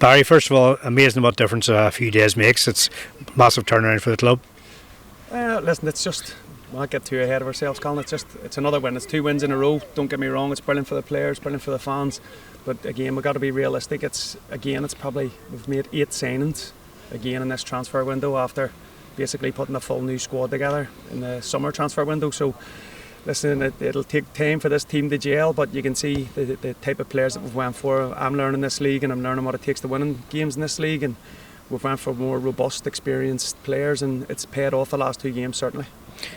Barry, first of all, amazing what difference a few days makes. It's a massive turnaround for the club. Listen, it's just, we'll not get too ahead of ourselves, Colin. It's another win. It's 2 wins in a row. Don't get me wrong, it's brilliant for the players, brilliant for the fans. But again, we've got to be realistic. It's probably, we've made 8 signings again in this transfer window after basically putting a full new squad together in the summer transfer window. So listen, it'll take time for this team to gel, but you can see the type of players that we've went for. I'm learning this league and I'm learning what it takes to win games in this league, and we've went for more robust, experienced players, and it's paid off the last 2 games certainly.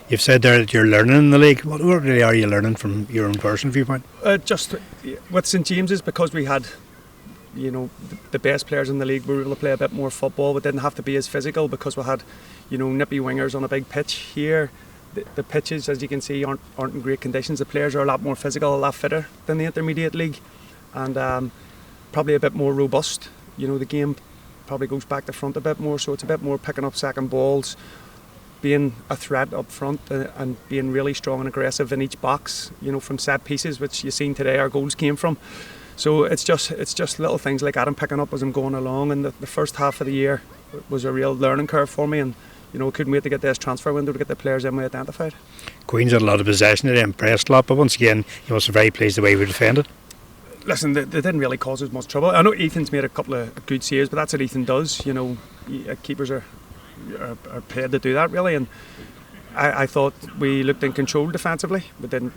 You've said there that you're learning in the league. What really are you learning from your own personal viewpoint? Just with St James's, because we had the best players in the league, we were able to play a bit more football. We didn't have to be as physical because we had nippy wingers on a big pitch. Here the pitches, as you can see, aren't in great conditions. The players are a lot more physical, a lot fitter than the intermediate league, and probably a bit more robust. The game probably goes back to front a bit more, so it's a bit more picking up second balls, being a threat up front, and being really strong and aggressive in each box, from set pieces, which you've seen today our goals came from. So it's just little things like that I'm picking up as I'm going along, and the first half of the year was a real learning curve for me, and couldn't wait to get this transfer window to get the players in we identified. Queen's had a lot of possession, they impressed a lot, but once again you must be very pleased the way we defended. Listen, they didn't really cause us much trouble. I know Ethan's made a couple of good saves, but that's what Ethan does. Keepers are paid to do that really, and I thought we looked in control defensively. We didn't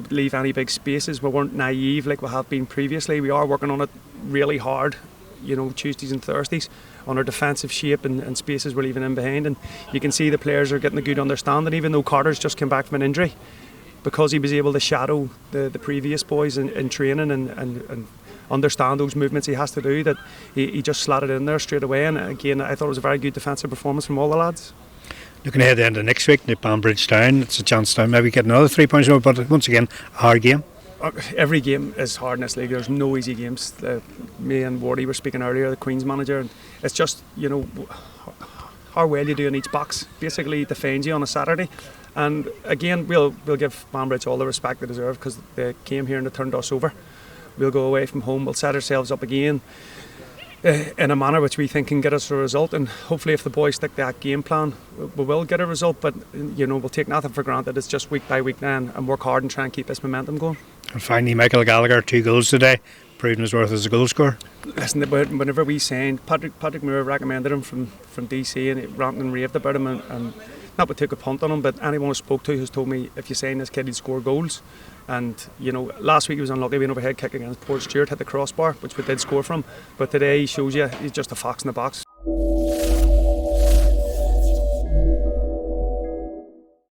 leave any big spaces. We weren't naive like we have been previously. We are working on it really hard, Tuesdays and Thursdays, on our defensive shape and spaces we're leaving in behind. And you can see the players are getting a good understanding, even though Carter's just come back from an injury, because he was able to shadow the previous boys in training and understand those movements he has to do, that he just slotted in there straight away. And again, I thought it was a very good defensive performance from all the lads. Looking ahead to the end of next week, New Banbridge Town, it's a chance to maybe get another 3 points, but once again, a hard game. Every game is hard in this league. There's no easy games. Me and Wardy were speaking earlier, the Queen's manager, and it's just, how well you do in each box basically defines you on a Saturday. And again, we'll give Banbridge all the respect they deserve, because they came here and they turned us over. We'll go away from home, we'll set ourselves up again in a manner which we think can get us a result, and hopefully if the boys stick to that game plan, we will get a result. But we'll take nothing for granted. It's just week by week now, and work hard and try and keep this momentum going. And finally, Michael Gallagher, 2 goals today, proving his worth as a goal scorer. Listen, whenever we signed Patrick Moore, recommended him from DC, and he ranted and raved about him, and not we took a punt on him, but anyone I spoke to has told me if you sign this kid, he'd score goals. And last week he was unlucky with an overhead kick against Port Stewart, hit the crossbar, which we did score from. But today he shows you he's just a fox in the box.